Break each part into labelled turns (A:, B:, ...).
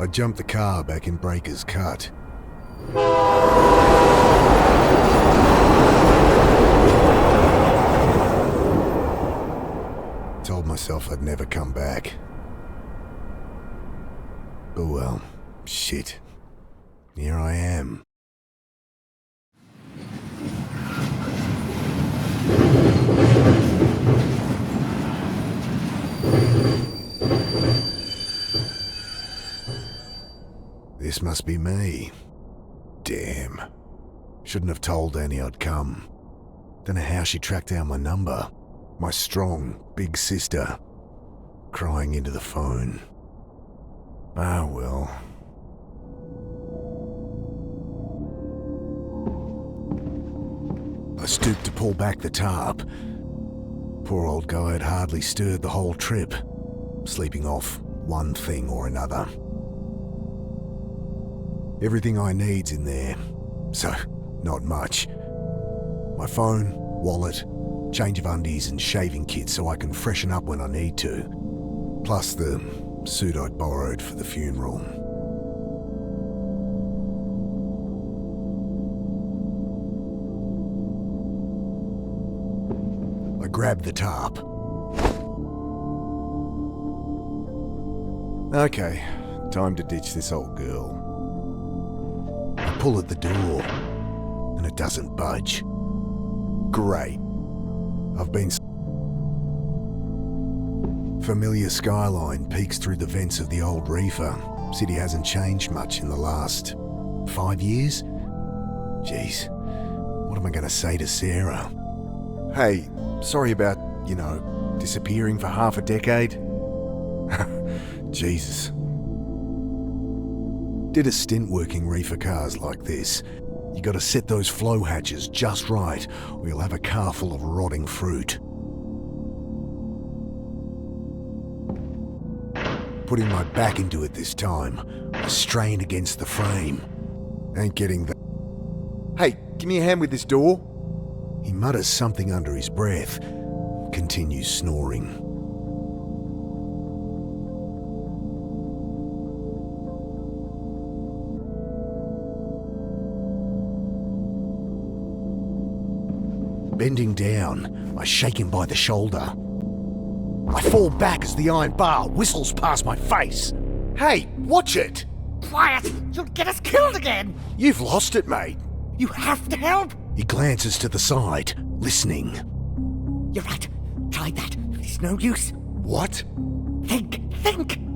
A: I jumped the car back in Breaker's Cut. Told myself I'd never come back. Oh well, shit. Here I am. This must be me. Damn. Shouldn't have told Annie I'd come. Don't know how she tracked down my number. My strong, big sister. Crying into the phone. Ah, well. I stooped to pull back the tarp. Poor old guy had hardly stirred the whole trip, sleeping off one thing or another. Everything I need's in there, so not much. My phone, wallet, change of undies and shaving kit so I can freshen up when I need to. Plus the suit I'd borrowed for the funeral. I grabbed the tarp. Okay, time to ditch this old girl. I pull at the door, and it doesn't budge. Great. I've been... Familiar skyline peeks through the vents of the old reefer. City hasn't changed much in the last 5 years? Jeez, what am I going to say to Sarah? Hey, sorry about, disappearing for half a decade. Jesus. Did a stint working reefer cars like this. You gotta set those flow hatches just right, or you'll have a car full of rotting fruit. Putting my back into it this time, I strain against the frame. Ain't getting that. Hey, give me a hand with this door. He mutters something under his breath, continues snoring. Bending down, I shake him by the shoulder. I fall back as the iron bar whistles past my face. Hey, watch it!
B: Quiet! You'll get us killed again!
A: You've lost it, mate.
B: You have to help!
A: He glances to the side, listening.
B: You're right. Try that. It's no use.
A: What?
B: Think!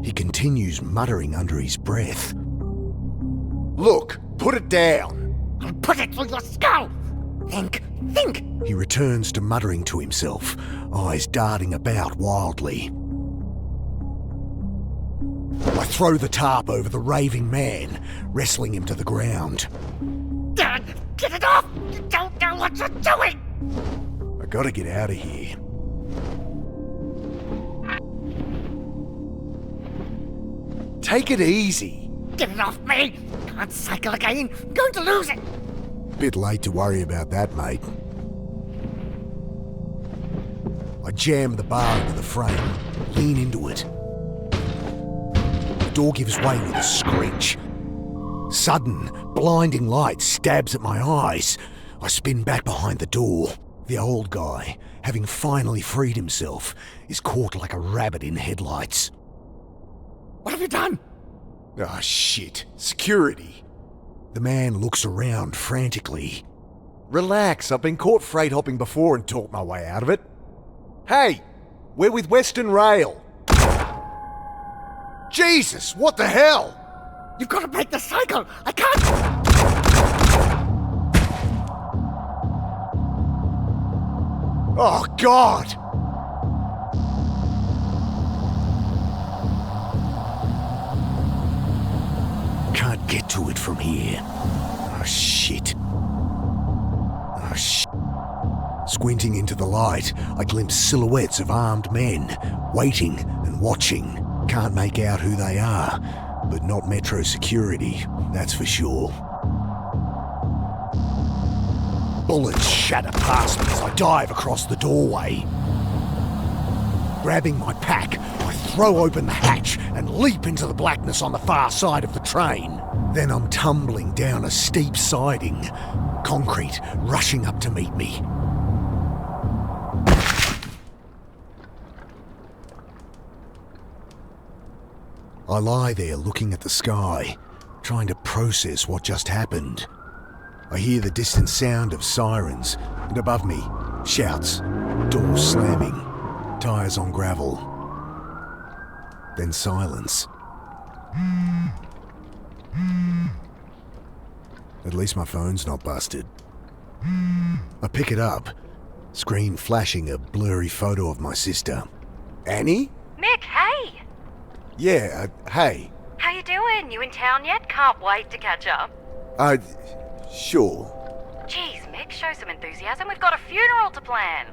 A: He continues muttering under his breath. Look, put it down.
B: I'll put it through your skull! Think!
A: He returns to muttering to himself, eyes darting about wildly. I throw the tarp over the raving man, wrestling him to the ground.
B: Dad, get it off! You don't know what you're doing!
A: I gotta get out of here. Take it easy.
B: Get it off me! Can't cycle again! Going to lose it!
A: Bit late to worry about that, mate. I jam the bar into the frame, lean into it. The door gives way with a screech. Sudden, blinding light stabs at my eyes. I spin back behind the door. The old guy, having finally freed himself, is caught like a rabbit in headlights.
B: What have you done?
A: Ah, shit. Security. The man looks around frantically. Relax, I've been caught freight hopping before and talked my way out of it. Hey, we're with Western Rail. Jesus, what the hell?
B: You've got to break the cycle! I can't...
A: Oh, God! Can't get to it from here. Oh, shit. Oh, shit. Squinting into the light, I glimpse silhouettes of armed men, waiting and watching. Can't make out who they are, but not Metro security, that's for sure. Bullets shatter past me as I dive across the doorway. Grabbing my pack, I throw open the hatch and leap into the blackness on the far side of the train. Then I'm tumbling down a steep siding, concrete rushing up to meet me. I lie there looking at the sky, trying to process what just happened. I hear the distant sound of sirens, and above me, shouts, doors slamming, tyres on gravel. Then silence. At least my phone's not busted. I pick it up, screen flashing a blurry photo of my sister. Annie?
C: Mick, hey!
A: Yeah, hey.
C: How you doing? You in town yet? Can't wait to catch up.
A: Sure.
C: Jeez, Mick, show some enthusiasm. We've got a funeral to plan.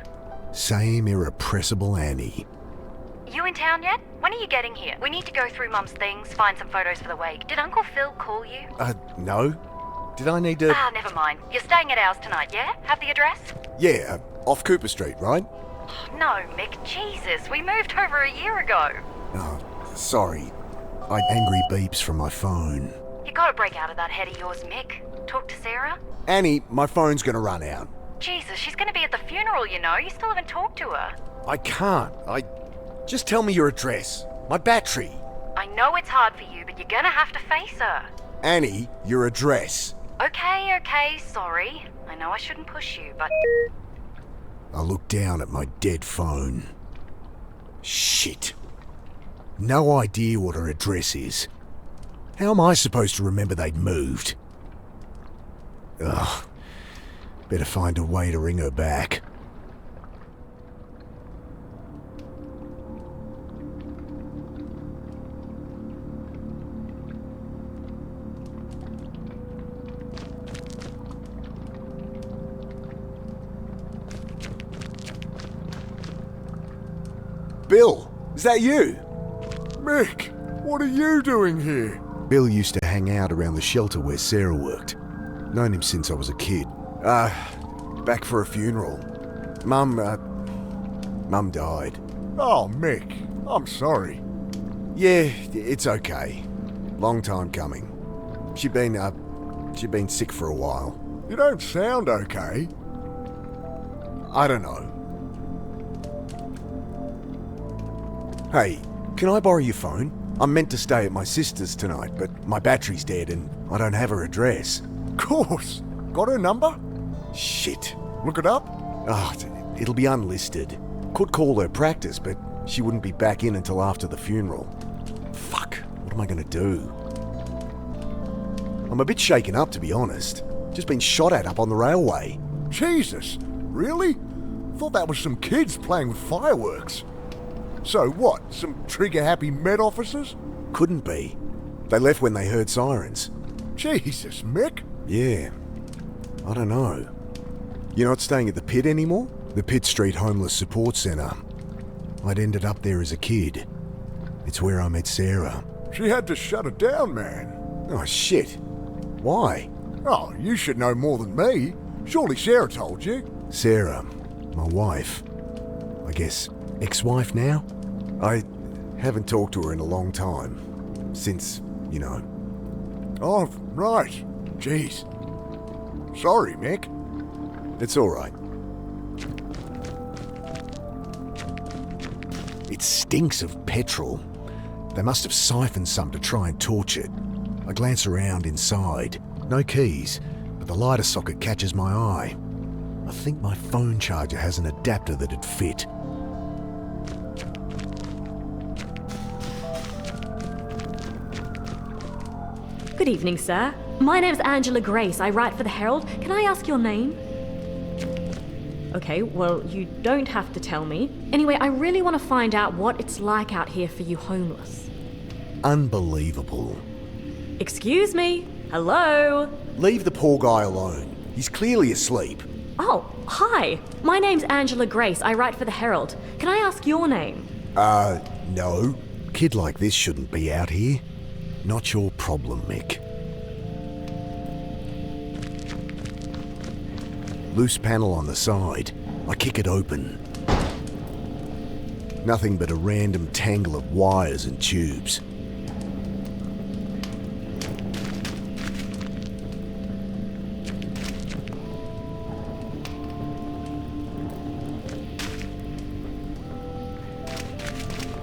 A: Same irrepressible Annie.
C: You in town yet? When are you getting here? We need to go through Mum's things, find some photos for the wake. Did Uncle Phil call you?
A: No. Did I need to...
C: Never mind. You're staying at ours tonight, yeah? Have the address?
A: Yeah, off Cooper Street, right?
C: No, Mick, Jesus. We moved over a year ago.
A: Oh, sorry. Angry beeps from my phone.
C: You gotta break out of that head of yours, Mick. Talk to Sarah?
A: Annie, my phone's gonna run out.
C: Jesus, she's gonna be at the funeral, you know. You still haven't talked to her.
A: I can't. Just tell me your address. My battery.
C: I know it's hard for you, but you're gonna have to face her.
A: Annie, your address.
C: Okay, sorry. I know I shouldn't push you, but...
A: I look down at my dead phone. Shit. No idea what her address is. How am I supposed to remember they'd moved? Ugh. Better find a way to ring her back. Bill, is that you?
D: Mick, what are you doing here?
A: Bill used to hang out around the shelter where Sarah worked. Known him since I was a kid. Back for a funeral. Mum died.
D: Oh, Mick, I'm sorry.
A: Yeah, it's okay. Long time coming. She'd been sick for a while.
D: You don't sound okay.
A: I don't know. Hey, can I borrow your phone? I'm meant to stay at my sister's tonight, but my battery's dead and I don't have her address.
D: Of course. Got her number?
A: Shit.
D: Look it up?
A: Oh, it'll be unlisted. Could call her practice, but she wouldn't be back in until after the funeral. Fuck, what am I gonna do? I'm a bit shaken up, to be honest. Just been shot at up on the railway.
D: Jesus, really? Thought that was some kids playing with fireworks. So what, some trigger-happy Met officers?
A: Couldn't be. They left when they heard sirens.
D: Jesus, Mick.
A: Yeah, I don't know. You're not staying at the Pit anymore? The Pitt Street Homeless Support Centre. I'd ended up there as a kid. It's where I met Sarah.
D: She had to shut it down, man.
A: Oh, shit. Why?
D: Oh, you should know more than me. Surely Sarah told you.
A: Sarah, my wife. I guess ex-wife now? I haven't talked to her in a long time. Since, you know.
D: Oh, right. Jeez. Sorry, Mick.
A: It's all right. It stinks of petrol. They must have siphoned some to try and torch it. I glance around inside. No keys, but the lighter socket catches my eye. I think my phone charger has an adapter that'd fit.
E: Good evening, sir. My name's Angela Grace. I write for the Herald. Can I ask your name? Okay, well, you don't have to tell me. Anyway, I really want to find out what it's like out here for you homeless.
A: Unbelievable.
E: Excuse me? Hello?
A: Leave the poor guy alone. He's clearly asleep.
E: Oh, hi. My name's Angela Grace. I write for the Herald. Can I ask your name?
A: No. Kid like this shouldn't be out here. Not your problem, Mick. Loose panel on the side. I kick it open. Nothing but a random tangle of wires and tubes.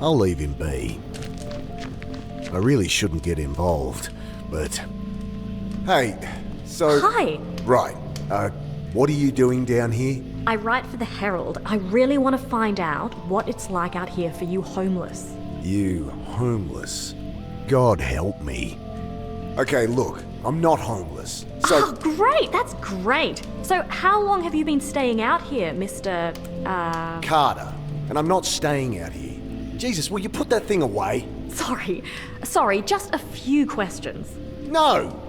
A: I'll leave him be. I really shouldn't get involved, but... Hey, so...
E: Hi!
A: Right, what are you doing down here?
E: I write for the Herald. I really want to find out what it's like out here for you homeless.
A: You homeless? God help me. Okay, look, I'm not homeless, so...
E: Oh, great! That's great! So, how long have you been staying out here, Mr.
A: Carter, and I'm not staying out here. Jesus, will you put that thing away?
E: Sorry, just a few questions.
A: No!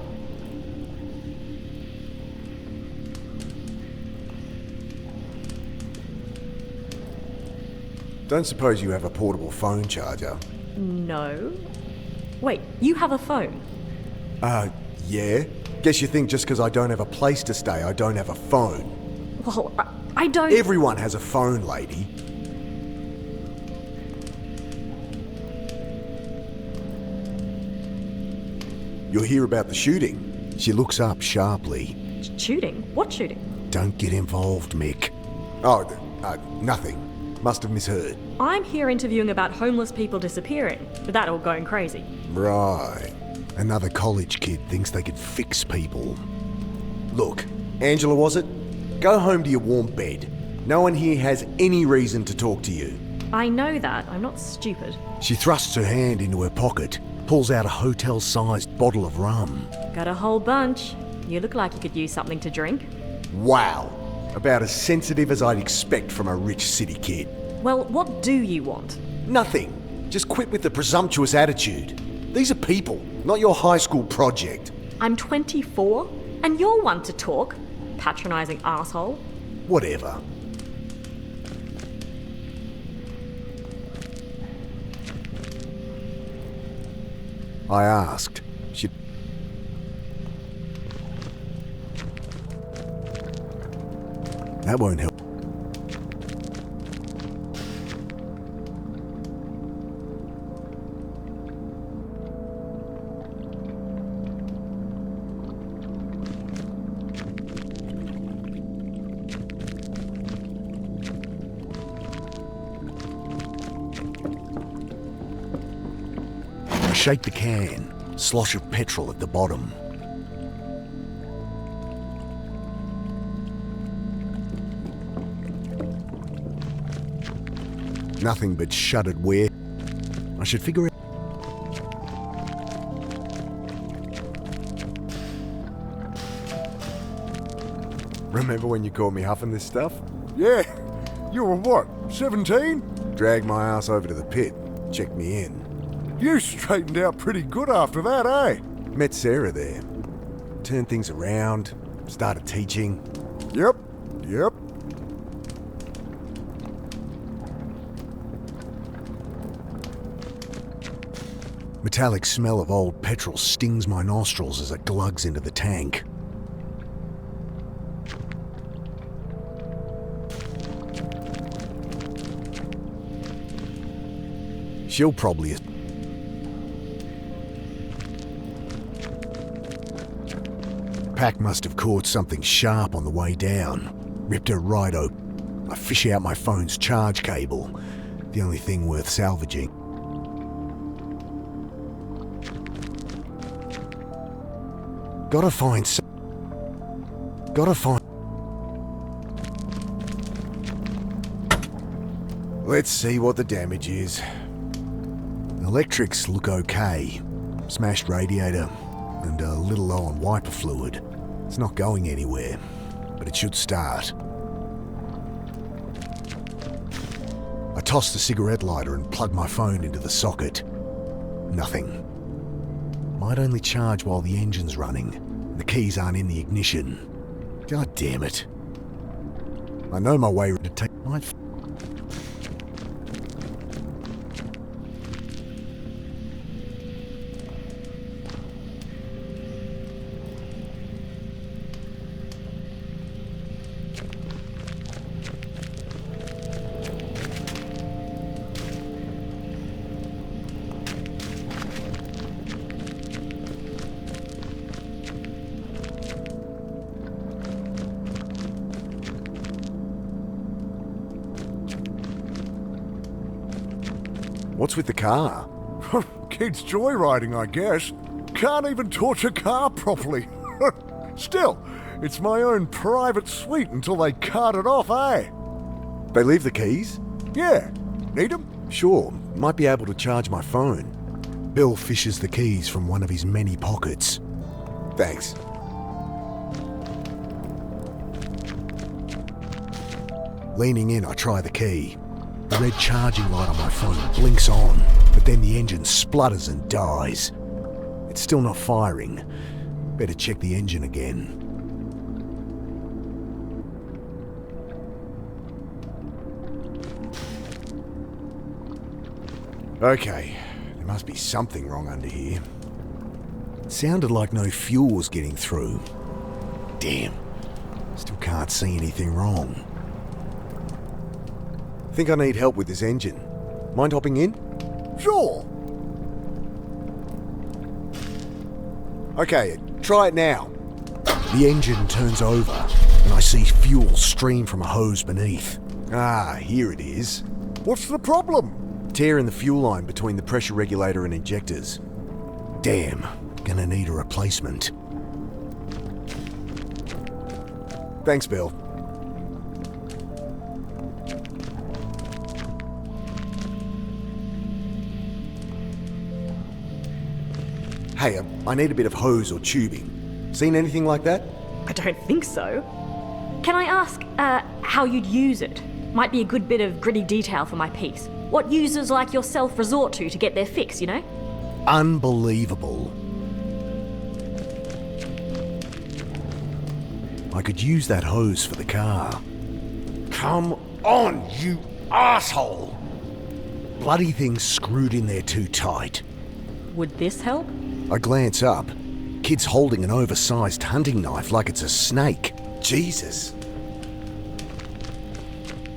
A: Don't suppose you have a portable phone charger?
E: No. Wait, you have a phone?
A: Yeah? Guess you think just because I don't have a place to stay, I don't have a phone.
E: Well, I don't...
A: Everyone has a phone, lady. You'll hear about the shooting. She looks up sharply.
E: Shooting? What shooting?
A: Don't get involved, Mick. Oh, nothing. Must have misheard.
E: I'm here interviewing about homeless people disappearing. That all going crazy.
A: Right. Another college kid thinks they could fix people. Look, Angela, was it? Go home to your warm bed. No one here has any reason to talk to you.
E: I know that. I'm not stupid.
A: She thrusts her hand into her pocket, pulls out a hotel-sized bottle of rum.
E: Got a whole bunch. You look like you could use something to drink.
A: Wow. About as sensitive as I'd expect from a rich city kid.
E: Well, what do you want?
A: Nothing. Just quit with the presumptuous attitude. These are people, not your high school project.
E: I'm 24, and you're one to talk. Patronising asshole.
A: Whatever. I asked. That won't help. I shake the can, slosh of petrol at the bottom. Nothing but shuttered ware. I should figure it. Remember when you caught me huffing this stuff?
D: Yeah, you were what, 17?
A: Dragged my ass over to the pit, checked me in.
D: You straightened out pretty good after that, eh?
A: Met Sarah there. Turned things around, started teaching.
D: Yep.
A: Metallic smell of old petrol stings my nostrils as it glugs into the tank. She'll probably... Pack must have caught something sharp on the way down. Ripped her right open. I fish out my phone's charge cable. The only thing worth salvaging. Gotta find... Let's see what the damage is. Electrics look okay. Smashed radiator and a little low on wiper fluid. It's not going anywhere, but it should start. I toss the cigarette lighter and plug my phone into the socket. Nothing. Might only charge while the engine's running. The keys aren't in the ignition. God damn it. I know my way to take my... What's with the car?
D: Kids joyriding, I guess. Can't even torch a car properly. Still, it's my own private suite until they cart it off, eh?
A: They leave the keys?
D: Yeah. Need 'em?
A: Sure, might be able to charge my phone. Bill fishes the keys from one of his many pockets. Thanks. Leaning in, I try the key. The red charging light on my phone blinks on, but then the engine splutters and dies. It's still not firing. Better check the engine again. Okay, there must be something wrong under here. It sounded like no fuel was getting through. Damn, still can't see anything wrong. Think I need help with this engine. Mind hopping in?
D: Sure.
A: Okay, try it now. The engine turns over, and I see fuel stream from a hose beneath. Ah, here it is.
D: What's the problem?
A: Tear in the fuel line between the pressure regulator and injectors. Damn, gonna need a replacement. Thanks, Bill. Hey, I need a bit of hose or tubing. Seen anything like that?
E: I don't think so. Can I ask, how you'd use it? Might be a good bit of gritty detail for my piece. What users like yourself resort to get their fix, you know?
A: Unbelievable. I could use that hose for the car. Come on, you asshole! Bloody thing's screwed in there too tight.
E: Would this help?
A: I glance up. Kid's holding an oversized hunting knife like it's a snake. Jesus.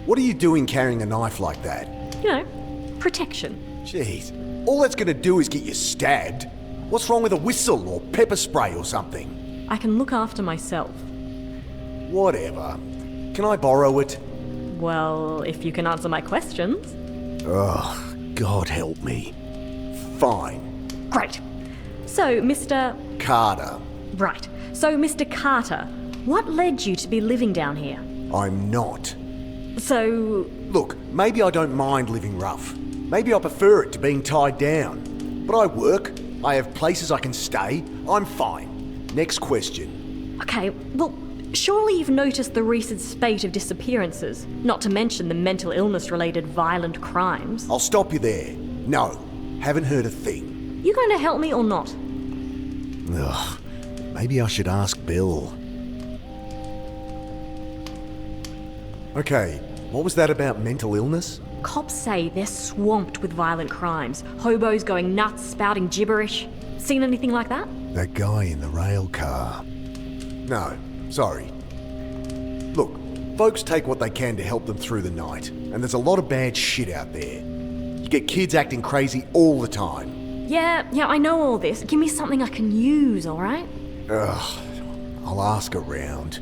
A: What are you doing carrying a knife like that?
E: You know, protection.
A: Jeez. All that's gonna do is get you stabbed. What's wrong with a whistle or pepper spray or something?
E: I can look after myself.
A: Whatever. Can I borrow it?
E: Well, if you can answer my questions.
A: Ugh, God help me. Fine.
E: Great. So, Mr.
A: Carter.
E: Right. So, Mr. Carter, what led you to be living down here?
A: I'm not.
E: So,
A: Look, maybe I don't mind living rough. Maybe I prefer it to being tied down. But I work, I have places I can stay, I'm fine. Next question.
E: okay, well, surely you've noticed the recent spate of disappearances, not to mention the mental illness-related violent crimes.
A: I'll stop you there. No, haven't heard a thing.
E: You going to help me or not?
A: Ugh, maybe I should ask Bill. Okay, what was that about mental illness?
E: Cops say they're swamped with violent crimes. Hobos going nuts, spouting gibberish. Seen anything like that?
A: That guy in the rail car. No, sorry. Look, folks take what they can to help them through the night, and there's a lot of bad shit out there. You get kids acting crazy all the time.
E: Yeah, I know all this. Give me something I can use, alright?
A: Ugh, I'll ask around.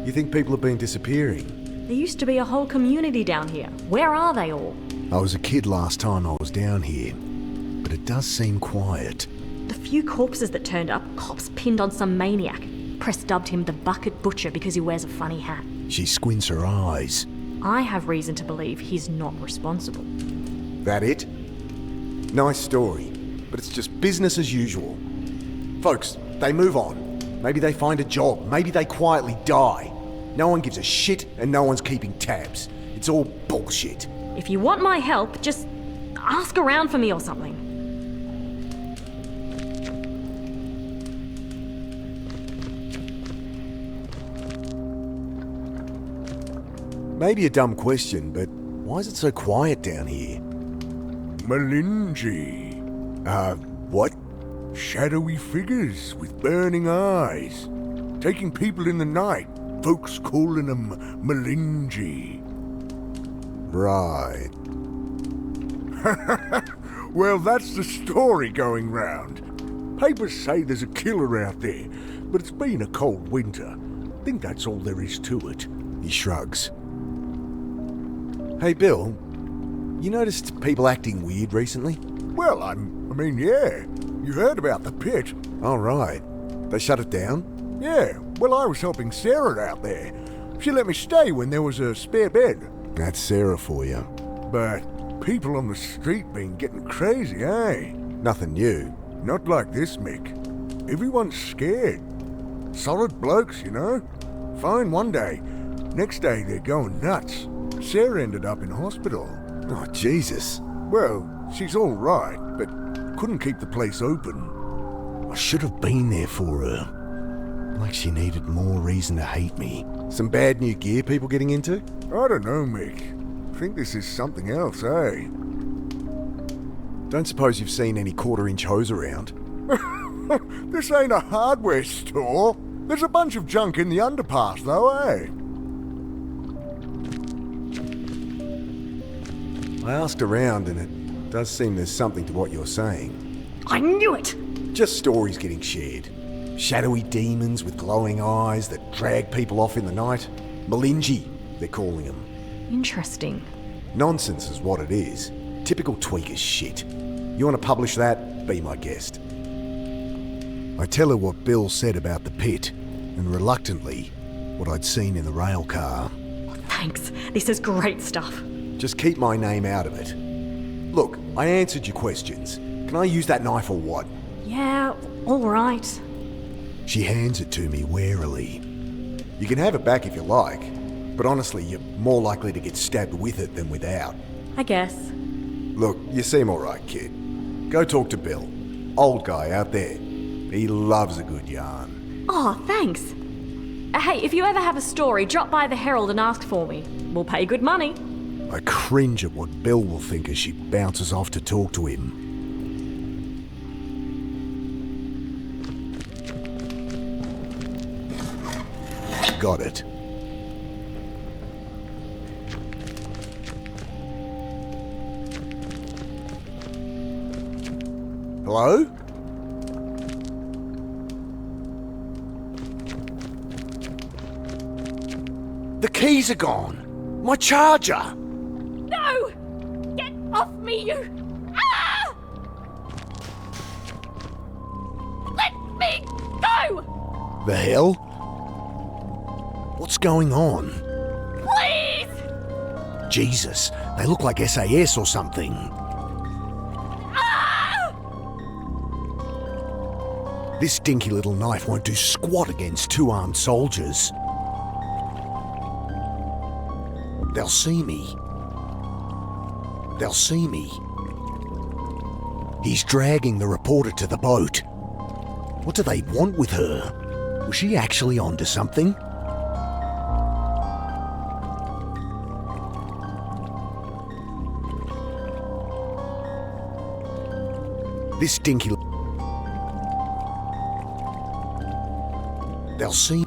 A: You think people have been disappearing?
E: There used to be a whole community down here. Where are they all?
A: I was a kid last time I was down here, but it does seem quiet.
E: The few corpses that turned up, cops pinned on some maniac. Press dubbed him the Bucket Butcher because he wears a funny hat.
A: She squints her eyes.
E: I have reason to believe he's not responsible.
A: That it? Nice story, but it's just business as usual. Folks, they move on. Maybe they find a job, maybe they quietly die. No one gives a shit and no one's keeping tabs. It's all bullshit.
E: If you want my help, just ask around for me or something.
A: Maybe a dumb question, but why is it so quiet down here?
D: Malinji.
A: What?
D: Shadowy figures with burning eyes. Taking people in the night. Folks calling them Malinji.
A: Right.
D: Well, that's the story going round. Papers say there's a killer out there, but it's been a cold winter. Think that's all there is to it.
A: He shrugs. Hey, Bill,
F: You noticed people acting weird recently?
D: Well, I mean, yeah. You heard about the pit.
F: All right. They shut it down?
D: Yeah, well, I was helping Sarah out there. She let me stay when there was a spare bed.
F: That's Sarah for you.
D: But people on the street been getting crazy, eh?
F: Nothing new.
D: Not like this, Mick. Everyone's scared. Solid blokes, you know? Fine one day. Next day they're going nuts. Sarah ended up in hospital.
F: Oh, Jesus.
D: Well, she's all right, but couldn't keep the place open.
A: I should have been there for her. Like she needed more reason to hate me.
F: Some bad new gear people getting into?
D: I don't know, Mick. Think this is something else, eh?
F: Don't suppose you've seen any quarter-inch hose around?
D: This ain't a hardware store. There's a bunch of junk in the underpass, though, eh?
F: I asked around and it does seem there's something to what you're saying.
E: I knew it!
F: Just stories getting shared. Shadowy demons with glowing eyes that drag people off in the night. Malinji, they're calling them.
E: Interesting.
F: Nonsense is what it is. Typical tweaker shit. You want to publish that? Be my guest.
A: I tell her what Bill said about the pit, and reluctantly, what I'd seen in the rail car.
E: Thanks. This is great stuff.
F: Just keep my name out of it. Look, I answered your questions. Can I use that knife or what?
E: Yeah, all right.
A: She hands it to me warily.
F: You can have it back if you like, but honestly, you're more likely to get stabbed with it than without.
E: I guess.
F: Look, you seem alright, kid. Go talk to Bill. Old guy out there. He loves a good yarn.
E: Oh, thanks. Hey, if you ever have a story, drop by the Herald and ask for me. We'll pay good money.
A: I cringe at what Bill will think as she bounces off to talk to him. Got it.
F: Hello?
A: The keys are gone. My charger.
E: No! Get off me, you! Ah! Let me go!
A: The hell? What's going on?
E: Please!
A: Jesus, they look like SAS or something.
E: Ah!
A: This dinky little knife won't do squat against two armed soldiers. They'll see me. They'll see me. He's dragging the reporter to the boat. What do they want with her? Was she actually onto something? This dinky... They'll see...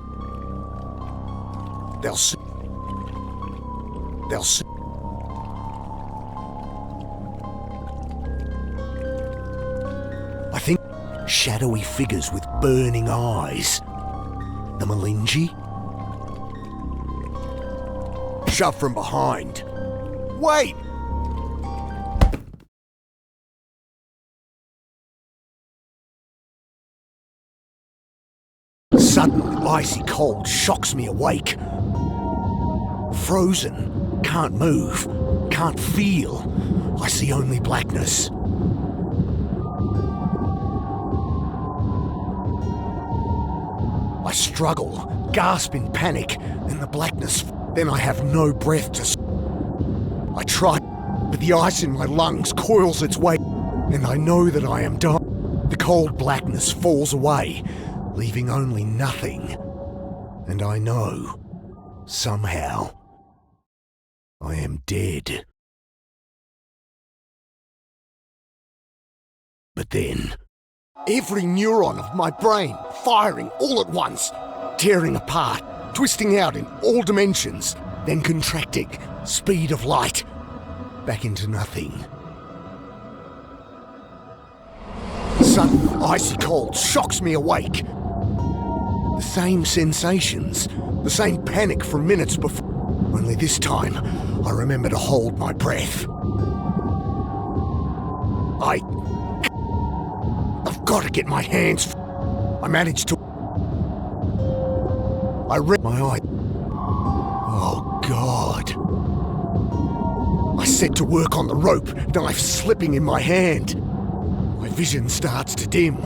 A: They'll see... They'll see... I think shadowy figures with burning eyes. The Malinji? Shove from behind. Wait! Sudden icy cold shocks me awake. Frozen, can't move, can't feel. I see only blackness. I struggle, gasp in panic, and the blackness. Then I have no breath to. I try, but the ice in my lungs coils its way, and I know that I am dying. The cold blackness falls away, leaving only nothing. And I know, somehow, I am dead. But then, every neuron of my brain firing all at once, tearing apart, twisting out in all dimensions, then contracting, speed of light, back into nothing. Sudden icy cold shocks me awake. The same sensations, the same panic from minutes before. Only this time, I remember to hold my breath. I've got to get my hands. I managed to. I read my eye. Oh, God. I set to work on the rope, knife slipping in my hand. My vision starts to dim,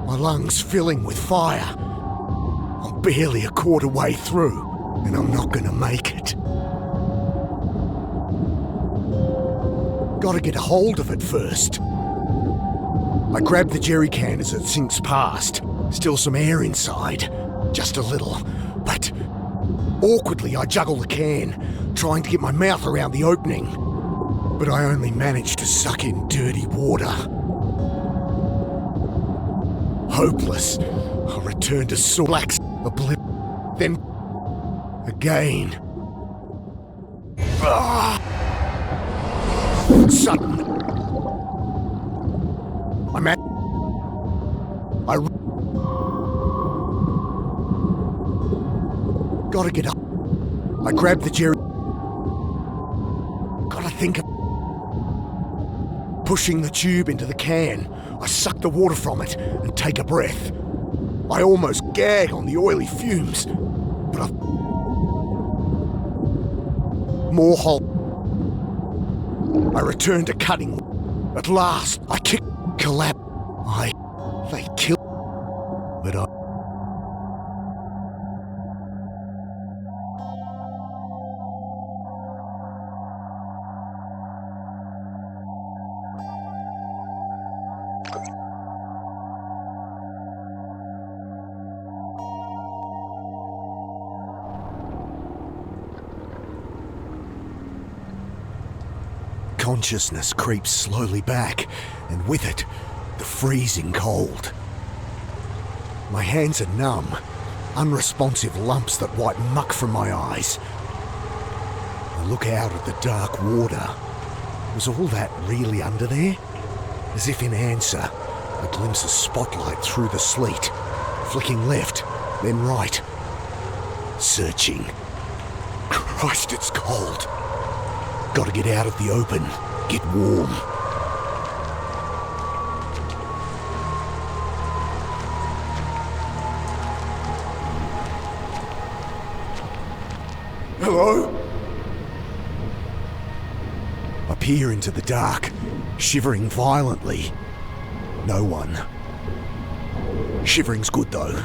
A: my lungs filling with fire. I'm barely a quarter way through, and I'm not gonna make it. Gotta get a hold of it first. I grab the jerry can as it sinks past. Still some air inside, just a little, but awkwardly I juggle the can, trying to get my mouth around the opening. But I only manage to suck in dirty water. Hopeless, I return to black, a blip, then again. Sudden. I'm at. Gotta get up. I grab the jerry. Gotta think of pushing the tube into the can. I suck the water from it and take a breath. I almost gag on the oily fumes, but I've more hole. I return to cutting. At last, I kick, collapse. They kill, but I. Consciousness creeps slowly back, and with it, the freezing cold. My hands are numb, unresponsive lumps that wipe muck from my eyes. I look out at the dark water. Was all that really under there? As if in answer, I glimpse a spotlight through the sleet, flicking left, then right. Searching. Christ, it's cold. Gotta get out of the open, get warm. Hello? I peer into the dark, shivering violently. No one. Shivering's good though.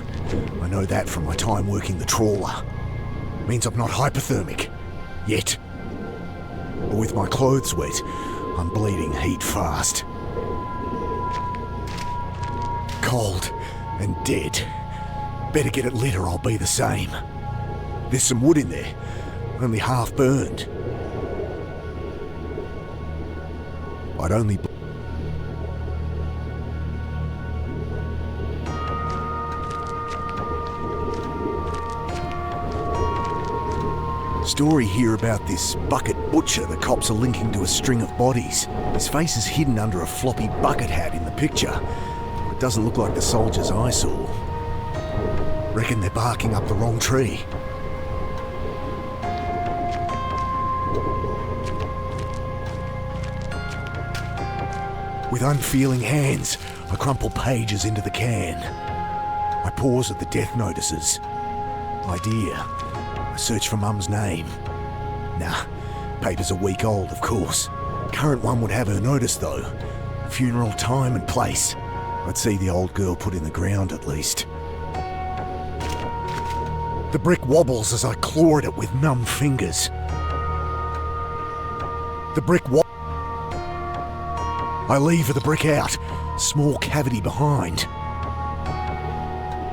A: I know that from my time working the trawler. Means I'm not hypothermic. Yet. But with my clothes wet, I'm bleeding heat fast. Cold and dead. Better get it lit or I'll be the same. There's some wood in there, only half burned. I'd only... Story here about this bucket butcher the cops are linking to a string of bodies. His face is hidden under a floppy bucket hat in the picture. It doesn't look like the soldiers I saw. Reckon they're barking up the wrong tree. With unfeeling hands, I crumple pages into the can. I pause at the death notices. Idea. I search for Mum's name. Nah, paper's a week old, of course. Current one would have her notice, though. Funeral time and place. I'd see the old girl put in the ground, at least. The brick wobbles as I claw at it with numb fingers. The brick wobbles. I lever the brick out, small cavity behind.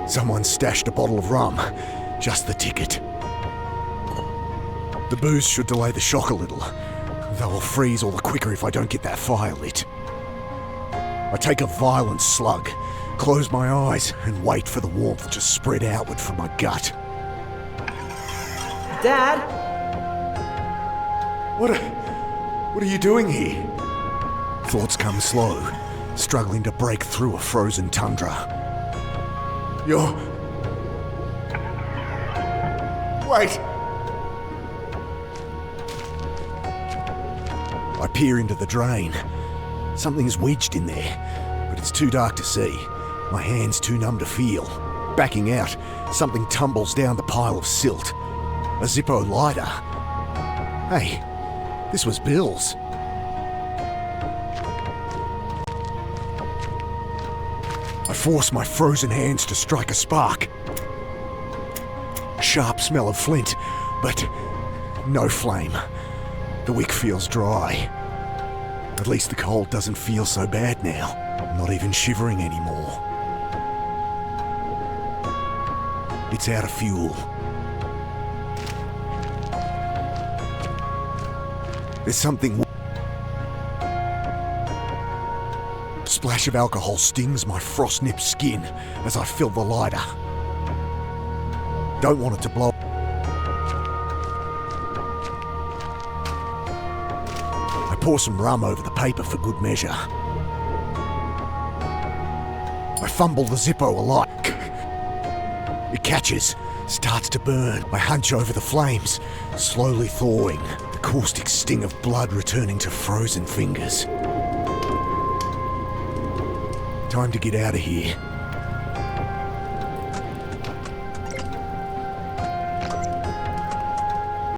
A: Someone stashed a bottle of rum, just the ticket. The booze should delay the shock a little, though I'll freeze all the quicker if I don't get that fire lit. I take a violent slug, close my eyes, and wait for the warmth to spread outward from my gut.
G: Dad?
A: What are you doing here? Thoughts come slow, struggling to break through a frozen tundra. Wait! I peer into the drain. Something's wedged in there, but it's too dark to see. My hand's too numb to feel. Backing out, something tumbles down the pile of silt. A Zippo lighter. Hey, this was Bill's. I force my frozen hands to strike a spark. Sharp smell of flint, but no flame. The wick feels dry. At least the cold doesn't feel so bad now. I'm not even shivering anymore. It's out of fuel. There's something... Splash of alcohol stings my frost-nipped skin as I fill the lighter. Don't want it to blow. I pour some rum over the paper for good measure. I fumble the Zippo alight. It catches, starts to burn. I hunch over the flames, slowly thawing, the caustic sting of blood returning to frozen fingers. Time to get out of here.